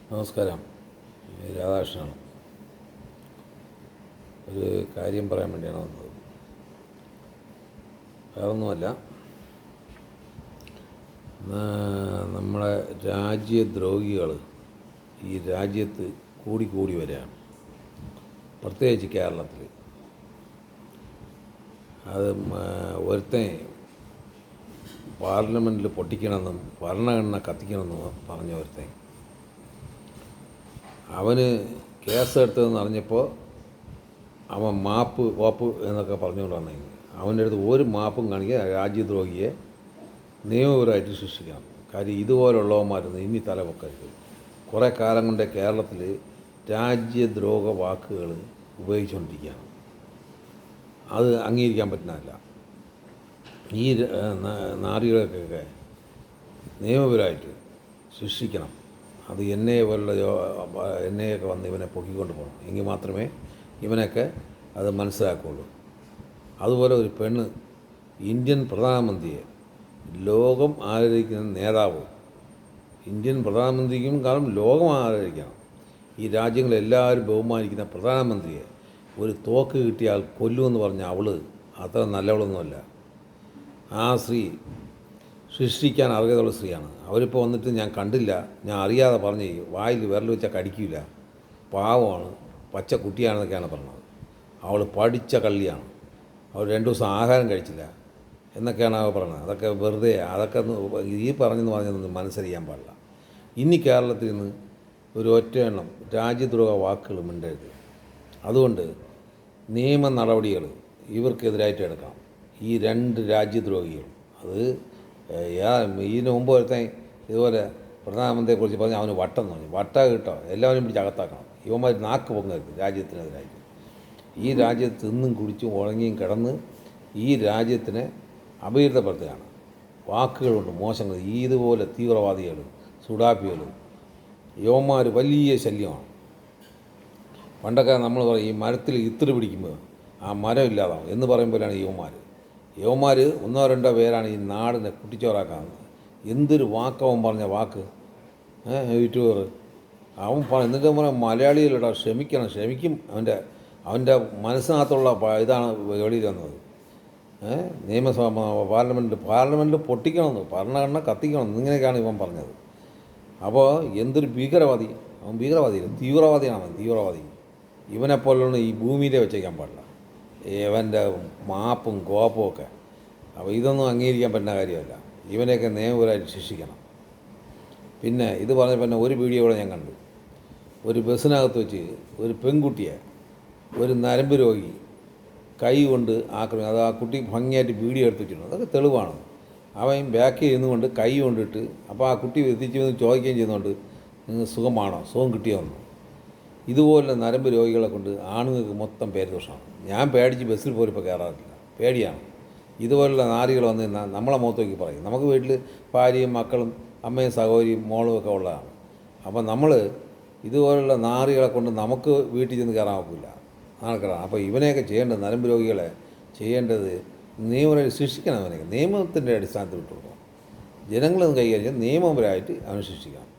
നമസ്കാരം. രാധാകൃഷ്ണനാണ്. ഒരു കാര്യം പറയാൻ വേണ്ടിയാണ് വന്നത്. വേറൊന്നുമല്ല, നമ്മളെ രാജ്യദ്രോഹികൾ ഈ രാജ്യത്ത് കൂടി വരികയാണ്, പ്രത്യേകിച്ച് കേരളത്തിൽ. അത് ഒരുത്തൻ പാർലമെൻറ്റിൽ പൊട്ടിക്കണമെന്നും ഭരണഘടന കത്തിക്കണമെന്നും പറഞ്ഞ ഒരുത്തൻ അവന് കേസെടുത്തതെന്ന് അറിഞ്ഞപ്പോൾ അവൻ കോപ്പ് എന്നൊക്കെ പറഞ്ഞുകൊണ്ട് വന്നെങ്കിൽ അവൻ്റെ അടുത്ത് ഒരു മാപ്പും കാണിക്കുക. രാജ്യദ്രോഹിയെ നിയമപരമായിട്ട് ശിക്ഷിക്കണം. കാര്യം ഇതുപോലുള്ളവന്മാരൊന്നും ഇനി തലപൊക്കരുത്. കുറേ കാലം കൊണ്ട് കേരളത്തിൽ രാജ്യദ്രോഹ വാക്കുകൾ ഉപയോഗിച്ചുകൊണ്ടിരിക്കുകയാണ്. അത് അംഗീകരിക്കാൻ പറ്റുന്നതല്ല. ഈ നാറികൾക്കൊക്കെ നിയമപരമായിട്ട് ശിക്ഷിക്കണം. അത് എന്നെയൊക്കെ വന്ന് ഇവനെ പൊക്കിക്കൊണ്ട് പോകണം. എങ്കിൽ മാത്രമേ ഇവനൊക്കെ അത് മനസ്സിലാക്കുകയുള്ളൂ. അതുപോലെ ഒരു പെണ്ണ് ഇന്ത്യൻ പ്രധാനമന്ത്രിയെ, ലോകം ആദരിക്കുന്ന നേതാവ്, ഇന്ത്യൻ പ്രധാനമന്ത്രിക്കും കാലം ലോകം ആദരിക്കണം. ഈ രാജ്യങ്ങളെല്ലാവരും ബഹുമാനിക്കുന്ന പ്രധാനമന്ത്രിയെ ഒരു തോക്ക് കിട്ടിയാൽ കൊല്ലുമെന്ന് പറഞ്ഞ അവൾ അത്ര നല്ലവളൊന്നുമല്ല. ആ സ്ത്രീ സൃഷ്ടിക്കാൻ അർഹതയുള്ള സ്ത്രീയാണ്. അവരിപ്പോൾ വന്നിട്ട് ഞാൻ കണ്ടില്ല, ഞാൻ അറിയാതെ പറഞ്ഞ് വായിൽ വിരൽ വെച്ചാൽ കടിക്കില്ല, പാവമാണ്, പച്ച കുട്ടിയാണെന്നൊക്കെയാണ് പറഞ്ഞത്. അവൾ പഠിച്ച കള്ളിയാണ്, അവൾ 2 ദിവസം ആഹാരം കഴിച്ചില്ല എന്നൊക്കെയാണ് അവൾ പറഞ്ഞത്. അതൊക്കെ വെറുതെ, അതൊക്കെ ഈ പറഞ്ഞൊന്നും മനസ്സറിയാൻ പാടില്ല. ഇനി കേരളത്തിൽ നിന്ന് ഒരു ഒറ്റ എണ്ണം രാജ്യദ്രോഹ വാക്കുകൾ മിണ്ടരുത്. അതുകൊണ്ട് നിയമ നടപടികൾ ഇവർക്കെതിരായിട്ട് എടുക്കണം. ഈ 2 രാജ്യദ്രോഹികൾ. അത് ഇതിന് മുമ്പ് ഒരുത്തൻ ഇതുപോലെ പ്രധാനമന്ത്രിയെക്കുറിച്ച് പറഞ്ഞ് അവന് വട്ടം തോന്നി. കിട്ടോ, എല്ലാവരും പിടിച്ച് അകത്താക്കണം. ഇവന്മാർ നാക്ക് പൊങ്ങരുത് രാജ്യത്തിനെതിരായിട്ട്. ഈ രാജ്യത്ത് തിന്നും കുടിച്ചും ഉറങ്ങിയും കിടന്ന് ഈ രാജ്യത്തിനെ അപകീർത്തപ്പെടുത്തുകയാണ്. വാക്കുകളുണ്ട് മോശങ്ങൾ. ഇതുപോലെ തീവ്രവാദികൾ, സുഡാപ്പികൾ, യുവന്മാർ വലിയ ശല്യമാണ്. പണ്ടൊക്കെ നമ്മൾ പറയും ഈ മരത്തിൽ ഇത്തിരി പിടിക്കുമ്പോൾ ആ മരം ഇല്ലാതാവും എന്ന് പറയുമ്പോഴാണ് യുവന്മാർ 1-2 പേരാണ് ഈ നാടിനെ കുട്ടിച്ചോറാക്കുന്നത്. എന്തൊരു വാക്കവൻ പറഞ്ഞ വാക്ക്. യൂട്യൂബർ അവൻ എന്നിട്ട് പറയാം മലയാളികളോടാ ക്ഷമിക്കും. അവൻ്റെ മനസ്സിനകത്തുള്ള ഇതാണ് വെളിയിൽ വന്നത്. നിയമസഭ പാർലമെൻറ്റിൽ പൊട്ടിക്കണമെന്ന്, ഭരണഘടന കത്തിക്കണമെന്ന്, ഇങ്ങനെയൊക്കെയാണ് ഇവൻ പറഞ്ഞത്. അപ്പോൾ എന്തൊരു ഭീകരവാദി. അവൻ ഭീകരവാദിയില്ല, തീവ്രവാദി. ഇവനെപ്പോലുള്ള ഈ ഭൂമിയിലെ വെച്ചേക്കാൻ പാടില്ല. ഇവൻ്റെ മാപ്പും കോപ്പും ഒക്കെ. അപ്പോൾ ഇതൊന്നും അംഗീകരിക്കാൻ പറ്റുന്ന കാര്യമല്ല. ഇവനെയൊക്കെ നിയമപരമായിട്ട് ശിക്ഷിക്കണം. പിന്നെ ഇത് പറഞ്ഞ പിന്നെ ഒരു വീഡിയോ കൂടെ ഞാൻ കണ്ടു. ഒരു ബസ്സിനകത്ത് വെച്ച് ഒരു പെൺകുട്ടിയെ ഒരു നരമ്പ് രോഗി കൈ കൊണ്ട് ആക്രമിക്കും. അത് ആ കുട്ടി ഭംഗിയായിട്ട് വീഡിയോ എടുത്ത് വെച്ചിട്ടുണ്ട്. അതൊക്കെ തെളിവാണ്. അവൻ ബാക്കിൽ ഇരുന്നുകൊണ്ട് കൈ കൊണ്ടിട്ട്, അപ്പോൾ ആ കുട്ടി എത്തിച്ച് വന്ന് ചോദിക്കുകയും ചെയ്യുന്നുണ്ട്, നിങ്ങൾ സുഖം കിട്ടിയോന്ന്. ഇതുപോലെ നരമ്പ് രോഗികളെ കൊണ്ട് ആണുങ്ങൾക്ക് മൊത്തം പേരുദോഷമാണ്. ഞാൻ പേടിച്ച് ബസ്സിൽ പോലും ഇപ്പോൾ കയറാറില്ല, പേടിയാണ്. ഇതുപോലുള്ള നാരികൾ വന്ന് നമ്മളെ മുഖത്തേക്ക് പറയും. നമുക്ക് വീട്ടിൽ ഭാര്യയും മക്കളും അമ്മയും സഹോദരിയും മോളും ഒക്കെ ഉള്ളതാണ്. അപ്പം നമ്മൾ ഇതുപോലുള്ള നാറികളെ കൊണ്ട് നമുക്ക് വീട്ടിൽ ചെന്ന് കയറാൻ ഒക്കില്ല, നാൾക്കറാണ്. അപ്പോൾ ഇവനെയൊക്കെ ചെയ്യേണ്ടത്, നരമ്പ് രോഗികളെ ചെയ്യേണ്ടത് നിയമപരമായി ശിക്ഷിക്കണം. അവനെയൊക്കെ നിയമത്തിൻ്റെ അടിസ്ഥാനത്തിൽ വിട്ടു കൊടുക്കണം. ജനങ്ങളൊന്നും കൈകാര്യം നിയമപരമായിട്ട് അവനെ ശിക്ഷിക്കണം.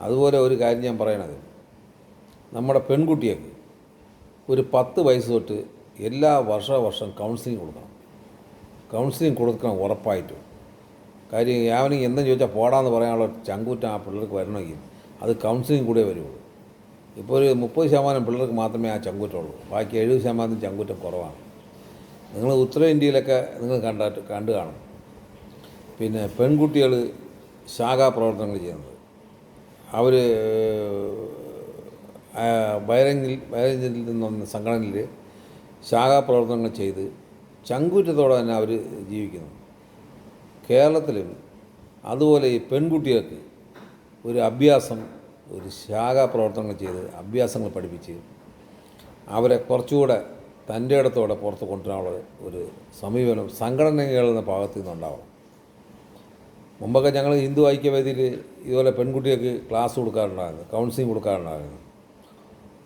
അതുപോലെ ഒരു കാര്യം ഞാൻ പറയണത്, നമ്മുടെ പെൺകുട്ടിയൊക്കെ ഒരു 10 വയസ്സ് തൊട്ട് എല്ലാ വർഷം കൗൺസിലിംഗ് കൊടുക്കണം ഉറപ്പായിട്ടും. കാര്യം അവന് എന്തെന്ന് ചോദിച്ചാൽ പോടാന്ന് പറയാനുള്ള ചങ്കൂറ്റം ആ പിള്ളേർക്ക് വരണമെങ്കിൽ അത് കൗൺസിലിംഗ് കൂടെ വരുള്ളൂ. ഇപ്പോൾ ഒരു 30% പിള്ളേർക്ക് മാത്രമേ ആ ചങ്കൂറ്റമുള്ളൂ, ബാക്കി 70% ചങ്കൂറ്റം കുറവാണ്. നിങ്ങൾ ഉത്തരേന്ത്യയിലൊക്കെ നിങ്ങൾ കണ്ടു കാണും. പിന്നെ പെൺകുട്ടികൾ ശാഖാപ്രവർത്തനങ്ങൾ ചെയ്യുന്നത്, അവർ ബൈരഞ്ചിൽ നിന്ന സംഘടനയിൽ ശാഖാപ്രവർത്തനങ്ങൾ ചെയ്ത് ചങ്കൂറ്റത്തോടെ തന്നെ അവർ ജീവിക്കുന്നു. കേരളത്തിലും അതുപോലെ ഈ പെൺകുട്ടികൾക്ക് ഒരു ശാഖാപ്രവർത്തനങ്ങൾ ചെയ്ത് അഭ്യാസങ്ങൾ പഠിപ്പിച്ച് അവരെ കുറച്ചുകൂടെ തൻ്റെ ഇടത്തോടെ പുറത്ത് കൊണ്ടുവരാനുള്ള ഒരു സമീപനം സംഘടനകളുടെ ഭാഗത്തു നിന്നുണ്ടാവണം. മുമ്പൊക്കെ ഞങ്ങൾ ഹിന്ദു ഐക്യവേദിയിൽ ഇതുപോലെ പെൺകുട്ടികൾക്ക് ക്ലാസ് കൊടുക്കാറുണ്ടായിരുന്നു, കൗൺസിലിംഗ് കൊടുക്കാറുണ്ടായിരുന്നു.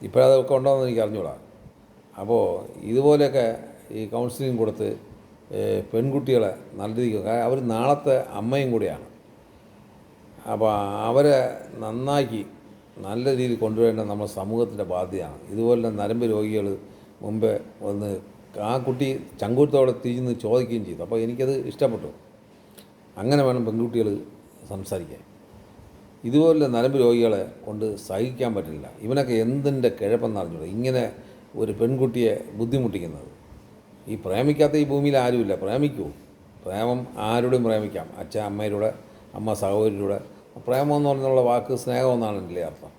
ഇപ്പോഴതൊക്കെ ഉണ്ടോയെന്ന് എനിക്ക് അറിഞ്ഞൂടാ. അപ്പോൾ ഇതുപോലെയൊക്കെ ഈ കൗൺസിലിംഗ് കൊടുത്ത് പെൺകുട്ടികളെ നല്ല രീതിക്ക്, അവർ നാളത്തെ അമ്മയും കൂടിയാണ്. അപ്പോൾ അവരെ നന്നാക്കി നല്ല രീതിയിൽ കൊണ്ടുവരേണ്ട നമ്മുടെ സമൂഹത്തിൻ്റെ ബാധ്യതയാണ്. ഇതുപോലെ നരമ്പ് രോഗികൾ മുമ്പേ വന്ന് ആ കുട്ടി ചങ്കൂറ്റത്തോടെ തിരിഞ്ഞ് ചോദിക്കുകയും ചെയ്തു. അപ്പോൾ എനിക്കത് ഇഷ്ടപ്പെട്ടു. അങ്ങനെ വേണം പെൺകുട്ടികൾ സംസാരിക്കാൻ. ഇതുപോലെ നരമ്പ് രോഗികളെ കൊണ്ട് സഹിക്കാൻ പറ്റില്ല. ഇവനൊക്കെ എന്തിൻ്റെ കിഴപ്പെന്ന് അറിഞ്ഞൂടെ ഇങ്ങനെ ഒരു പെൺകുട്ടിയെ ബുദ്ധിമുട്ടിക്കുന്നത്. ഈ പ്രേമിക്കാത്ത ഈ ഭൂമിയിൽ ആരുമില്ല. പ്രേമിക്കൂ. പ്രേമം ആരുടെയും പ്രേമിക്കാം. അച്ഛൻ അമ്മയിലൂടെ, അമ്മ സഹോദരിയിലൂടെ. പ്രേമം എന്ന് പറഞ്ഞുള്ള വാക്ക് സ്നേഹമെന്നാണ് എൻ്റെ അർത്ഥം.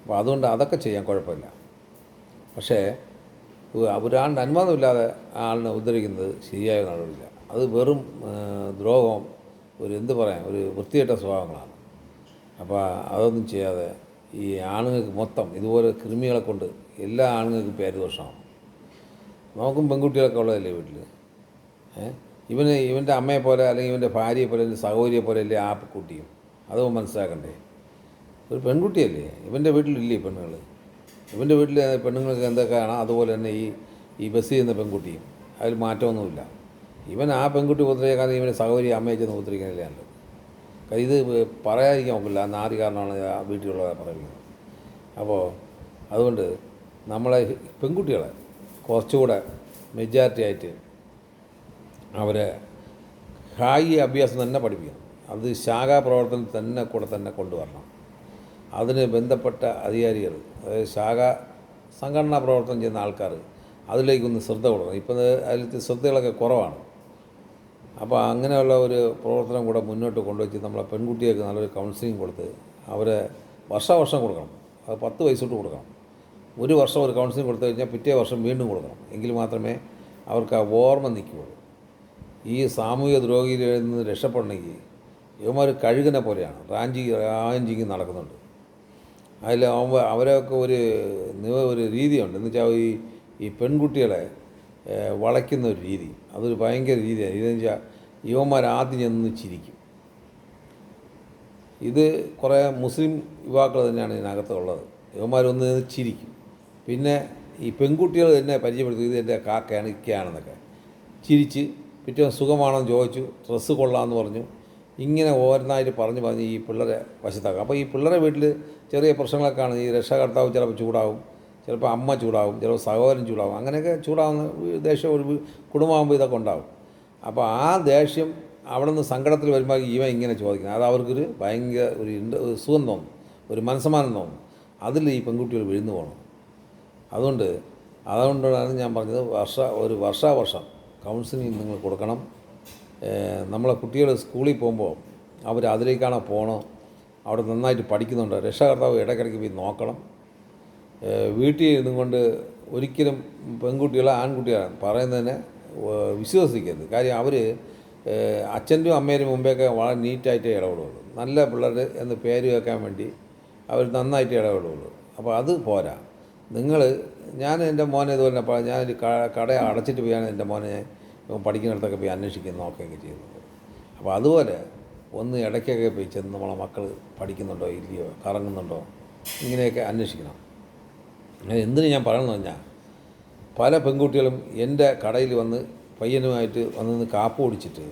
അപ്പോൾ അതുകൊണ്ട് അതൊക്കെ ചെയ്യാൻ കുഴപ്പമില്ല. പക്ഷേ ഒരാളുടെ അനുവാദമില്ലാതെ ആളിനെ ഉദ്ധരിക്കുന്നത് ശരിയായ നടപടിയില്ല. അത് വെറും ദ്രോഹം, എന്ത് പറയാൻ, ഒരു വൃത്തികെട്ട സ്വഭാവങ്ങളാണ്. അപ്പോൾ അതൊന്നും ചെയ്യാതെ ഈ ആണുങ്ങൾക്ക് മൊത്തം ഇതുപോലെ കൃമികളെ കൊണ്ട് എല്ലാ ആണുങ്ങൾക്കും പേരുദോഷമാണ്. നമുക്കും പെൺകുട്ടികളൊക്കെ ഉള്ളതല്ലേ വീട്ടിൽ. ഇവൻ്റെ അമ്മയെ പോലെ അല്ലെങ്കിൽ ഇവൻ്റെ ഭാര്യയെ പോലെ അല്ലെങ്കിൽ സഹോദരിയെ പോലെ അല്ലേ ആ കുട്ടിയും. അതും മനസ്സിലാക്കണ്ടേ. ഒരു പെൺകുട്ടിയല്ലേ, ഇവൻ്റെ വീട്ടിലില്ലേ പെണ്ണുങ്ങൾ. ഇവൻ്റെ വീട്ടിൽ പെണ്ണുങ്ങൾക്ക് എന്തൊക്കെയാണോ അതുപോലെ തന്നെ ഈ ബസ് ചെയ്യുന്ന പെൺകുട്ടിയും. അതിൽ മാറ്റമൊന്നുമില്ല. ഇവൻ ആ പെൺകുട്ടി ഉപദ്രവിക്കാതെ ഇവൻ്റെ സഹോദരി അമ്മയെ ചെന്ന് ഉപദ്രവിക്കാനല്ലേ നല്ലത്. ഇത് പറയാതിരിക്കാൻ നോക്കില്ല. ആ നാരി കാരണമാണ് ആ വീട്ടിലുള്ളവരെ പറയുന്നത്. അപ്പോൾ അതുകൊണ്ട് നമ്മളെ പെൺകുട്ടികളെ കുറച്ചുകൂടെ മെജോറിറ്റി ആയിട്ട് അവരെ അഭ്യാസം തന്നെ പഠിപ്പിക്കണം. അത് ശാഖാപ്രവർത്തനം തന്നെ കൊണ്ടുവരണം. അതിന് ബന്ധപ്പെട്ട അധികാരികൾ, അതായത് സംഘടനാ പ്രവർത്തനം ചെയ്യുന്ന ആൾക്കാർ അതിലേക്കൊന്ന് ശ്രദ്ധ കൊടുക്കണം. ഇപ്പം അതിലത്തെ ശ്രദ്ധകളൊക്കെ കുറവാണ്. അപ്പോൾ അങ്ങനെയുള്ള ഒരു പ്രവർത്തനം കൂടെ മുന്നോട്ട് കൊണ്ടുവച്ച് നമ്മളെ പെൺകുട്ടികൾക്ക് നല്ലൊരു കൗൺസിലിംഗ് കൊടുത്ത് അവരെ വർഷം കൊടുക്കണം. അത് 10 വയസ്സ് തൊട്ട് കൊടുക്കണം. ഒരു വർഷം ഒരു കൗൺസിലിംഗ് കൊടുത്തു കഴിഞ്ഞാൽ പിറ്റേ വർഷം വീണ്ടും കൊടുക്കണം. എങ്കിൽ മാത്രമേ അവർക്ക് ആ ഓർമ്മ നിൽക്കുകയുള്ളൂ. ഈ സാമൂഹിക ദ്രോഹിയിൽ നിന്ന് രക്ഷപ്പെടണമെങ്കിൽ ഇവന്മാർ കഴുകനെ പോലെയാണ്. റാഞ്ചിങ് നടക്കുന്നുണ്ട്. അതിൽ അവരൊക്കെ ഒരു രീതിയുണ്ട്. എന്ന് വെച്ചാൽ ഈ പെൺകുട്ടികളെ വളയ്ക്കുന്ന ഒരു രീതി, അതൊരു ഭയങ്കര രീതിയാണ്. ഇതെന്ന് വെച്ചാൽ യുവന്മാർ ആദ്യം ചെന്ന് ചിരിക്കും. ഇത് കുറേ മുസ്ലിം യുവാക്കൾ തന്നെയാണ് ഇതിനകത്തുള്ളത്. യുവന്മാരൊന്ന് ചിരിക്കും. പിന്നെ ഈ പെൺകുട്ടികൾ തന്നെ പരിചയപ്പെടുത്തി ഇത് എൻ്റെ കാക്കയാണ്, ഇക്കയാണെന്നൊക്കെ ചിരിച്ച് പിറ്റേ സുഖമാണെന്ന് ചോദിച്ചു, ഡ്രസ്സ് കൊള്ളാമെന്ന് പറഞ്ഞു. ഇങ്ങനെ ഓരോന്നായിട്ട് പറഞ്ഞ് ഈ പിള്ളേരെ വശത്താക്കും. അപ്പോൾ ഈ പിള്ളേരെ വീട്ടിൽ ചെറിയ പ്രശ്നങ്ങളൊക്കെ ആണ്. ഈ രക്ഷകർത്താവ് ചിലപ്പോൾ ചൂടാവും, ചിലപ്പോൾ അമ്മ ചൂടാവും, ചിലപ്പോൾ സഹോദരൻ ചൂടാവും. അങ്ങനെയൊക്കെ ചൂടാവുന്ന ദേഷ്യം ഒരു കുടുംബമാകുമ്പോൾ ഇതൊക്കെ ഉണ്ടാവും. അപ്പോൾ ആ ദേഷ്യം അവിടെ നിന്ന് സങ്കടത്തിൽ വരുമ്പോൾ ഇവൻ ഇങ്ങനെ ചോദിക്കുന്നത്, അത് അവർക്കൊരു ഭയങ്കര ഒരു സുഖം തോന്നും, ഒരു മനസ്സമാനം തോന്നും. അതിൽ ഈ പെൺകുട്ടികൾ വീഴ്ന്നു പോകണം. അതുകൊണ്ടാണ് ഞാൻ പറഞ്ഞത് വർഷാവർഷം കൗൺസിലിംഗ് നിങ്ങൾ കൊടുക്കണം. നമ്മളെ കുട്ടികൾ സ്കൂളിൽ പോകുമ്പോൾ അവർ അതിലേക്കാണോ പോകണോ, അവിടെ നന്നായിട്ട് പഠിക്കുന്നുണ്ട്, രക്ഷകർത്താവ് ഇടയ്ക്കിടയ്ക്ക് പോയി നോക്കണം. വീട്ടിൽ ഇരുന്നും കൊണ്ട് ഒരിക്കലും പെൺകുട്ടികളെ ആൺകുട്ടികളാണ് പറയുന്നതിനെ വിശ്വസിക്കരുത്. കാര്യം അവർ അച്ഛൻ്റെയും അമ്മേനും മുമ്പേയൊക്കെ വളരെ നീറ്റായിട്ടേ ഇടപെടുള്ളൂ. നല്ല പിള്ളേർ എന്ന് പേര് കേൾക്കാൻ വേണ്ടി അവർ നന്നായിട്ട് ഇടപെടുള്ളൂ. അപ്പോൾ അത് പോരാ. ഞാൻ എൻ്റെ മോനെ ഇതുപോലെ ഞാനൊരു കട അടച്ചിട്ട് പോയാണ് എൻ്റെ മോനെ പഠിക്കുന്നിടത്തൊക്കെ പോയി അന്വേഷിക്കുന്നു നോക്കുകയൊക്കെ ചെയ്യുന്നത്. അപ്പോൾ അതുപോലെ ഒന്ന് ഇടയ്ക്കൊക്കെ പോയി ചെന്ന് നമ്മളെ മക്കൾ പഠിക്കുന്നുണ്ടോ ഇല്ലയോ, കറങ്ങുന്നുണ്ടോ, ഇങ്ങനെയൊക്കെ അന്വേഷിക്കണം. എന്തിനു ഞാൻ പറയണമെന്ന് പറഞ്ഞാൽ, പല പെൺകുട്ടികളും എൻ്റെ കടയിൽ വന്ന് പയ്യനുമായിട്ട് വന്ന് കാപ്പ് കുടിച്ചിട്ട്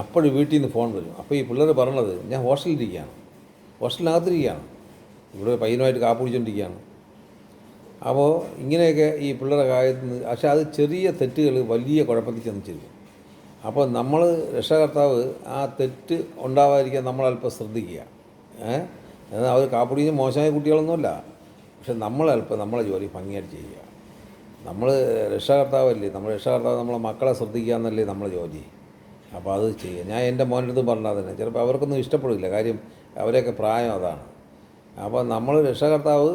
അപ്പോഴും വീട്ടിൽ നിന്ന് ഫോൺ വരും. അപ്പോൾ ഈ പിള്ളേർ പറയണത് ഞാൻ ഹോസ്റ്റലിനകത്തിരിക്കുകയാണ്, ഇവിടെ പയ്യനുമായിട്ട് കാപ്പ് കുടിച്ചുകൊണ്ടിരിക്കുകയാണ്. അപ്പോൾ ഇങ്ങനെയൊക്കെ ഈ പിള്ളേരുടെ കാര്യത്തിൽ നിന്ന്, പക്ഷേ അത് ചെറിയ തെറ്റുകൾ വലിയ കുഴപ്പത്തിൽ ചെന്ന് ചേരും. അപ്പോൾ നമ്മൾ രക്ഷകർത്താവ് ആ തെറ്റ് ഉണ്ടാവാതിരിക്കാൻ നമ്മളൽപ്പം ശ്രദ്ധിക്കുക. എന്നാൽ അവർ കാപ്പുടിച്ച് മോശമായ കുട്ടികളൊന്നുമല്ല, പക്ഷെ നമ്മളൽപ്പം നമ്മളെ ജോലി ഭംഗിയായിട്ട് ചെയ്യുക. നമ്മൾ രക്ഷകർത്താവല്ലേ, നമ്മളെ മക്കളെ ശ്രദ്ധിക്കുക എന്നല്ലേ നമ്മളെ ജോലി. അപ്പോൾ അത് ചെയ്യുക. ഞാൻ എൻ്റെ മോൻ്റെ അടുത്തും പറഞ്ഞാൽ തന്നെ ചിലപ്പോൾ അവർക്കൊന്നും ഇഷ്ടപ്പെടില്ല, കാര്യം അവരെയൊക്കെ പ്രായം അതാണ്. അപ്പോൾ നമ്മൾ രക്ഷകർത്താവ്